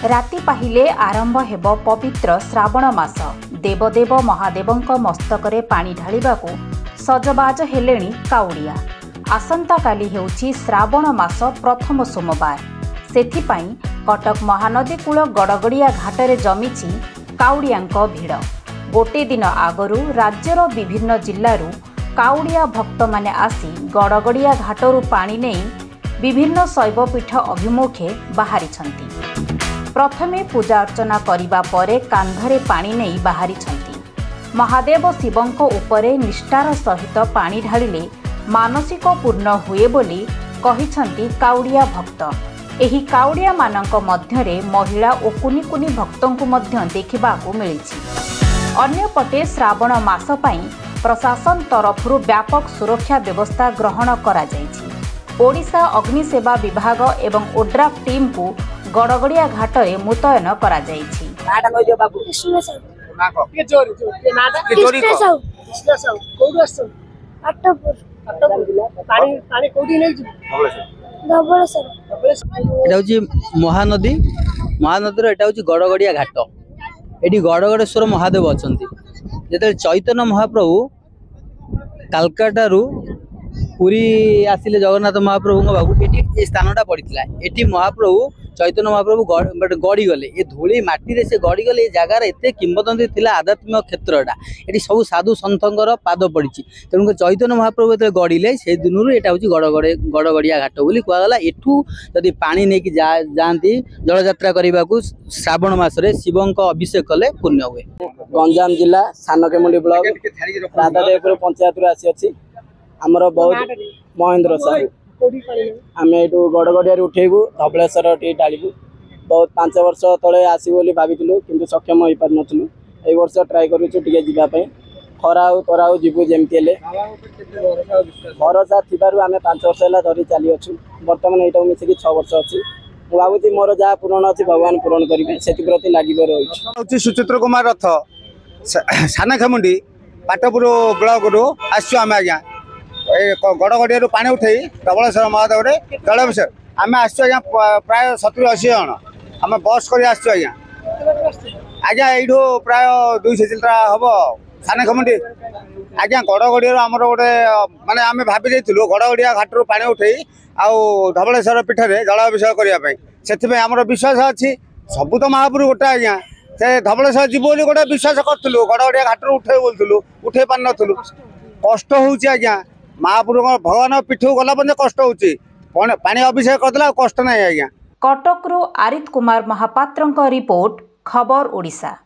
राति पाहिले आरंभ हेब पवित्र श्रावण मास। देवदेव महादेवंक मस्तकरे पानी ढालिबाकू सजबाज हेलेणी काउड़िया। आसंता काली हेउछि श्रावण मास प्रथम सोमवार। सेथिपाई कटक महानदी कूल गड़गड़िया घाटरे जमिछि काउड़ियांक भिड़। गोटे दिन आगरू राज्यर विभिन्न जिल्लारू काउड़िया भक्त माने आसी गड़गड़िया घाटरू पानी नेई विभिन्न शैवपीठ अभिमुखे बाहरिछंती। प्रथमे पूजा अर्चना करिबा परे कांधरे पानी नेई बाहरिछंती। महादेव शिवंक उपरे निष्ठार सहित पानी ढालिले मानसिक पूर्ण हुए बोली कहिछंती काउड़िया भक्त। एही काउड़िया मानक मध्यरे महिला ओ कुनी कुनी भक्तंकु मध्य देखिबाकू मिलिछि। अन्यपटे श्रावण मास पई प्रशासन तरफरु व्यापक सुरक्षा व्यवस्था ग्रहण करा जायछि। ओडिशा अग्निसेवा विभाग एवं ओड्राफ टीम को गड़गड़िया घाटरे मुतयन करा जायछि। महानदी महानदी एटा हूँ गड़गड़िया घाट। ये गड़गड़ेश्वर महादेव अच्छा जो चैतन्य महाप्रभु कालकाटा पुरी आसिले जगन्नाथ महाप्रभु बाबू ये स्थानटा पड़ता। ये महाप्रभु चैतन्य महाप्रभु गड़ी गले ये धूली माटी से गड़ी गले। जगार एत किंवदंती थिला आध्यात्मिक क्षेत्रटा। ये सब साधु सन्थर पाद पड़ी। तेणुक चैतन्य महाप्रभु जो गड़िले से दिन यहाँ हूँ गड़गड़िया घाट बोली कहला। एठू जदि पानी नहीं जाती जल यात्रा करने को श्रावण मासरे शिवंक अभिषेक कले पुण्य हुए। गंजाम जिला सानकेमुंडी ब्लॉक राधादेवपुर पंचायत आसी आमर बहुत महेंद्र साहू आम यू गड़गड़िया उठेबू धबलेश्वर डालू। बहुत 5 वर्ष तले आसू बोली भाविलु कि सक्षम हो पार नु। ए वर्ष ट्राए करूँ खरा तरा जीवू जमी भरोसा थी आम 5 वर्ष है धरी चली अच्छु। बर्तमान यहाँ मिसिक 6 वर्ष अच्छी भावी मोर जहाँ पूरण अच्छी भगवान पूरण करेंगे से प्रति लगे रही। सुचित्र कुमार रथ सानखेमुंडी पाटपुर ब्लॉक रू आम आज्ञा गड़गड़िया पानी उठे धबलेश्वर महादेव जलाभिषेक आम आज्ञा प्राय 70-80 जन आम बस कर आज्ञा यू प्राय 200 चिल्ला हम सानखेमुंडी आज्ञा गड़गड़िया आमर गोटे माने आम भावी गड़गड़िया घाटू पानी उठे आउ धबलेश्वर पीठ में जलाभिषेक करने से आमर विश्वास अच्छी। सबू तो महापुर गोटे आज्ञा से धबलेश्वर जीव बोली गोटे विश्वास करूँ गड़गड़िया घाटू उठे बोलूँ उठे पार नु कष्ट होज्ञा महापुर भगवान पीठ गला कष्ट होची पानी अभिषेक करदेला कष्ट नहीं आज्ञा। कटकरू आरित कुमार महापात्रंक रिपोर्ट खबर ओडिशा।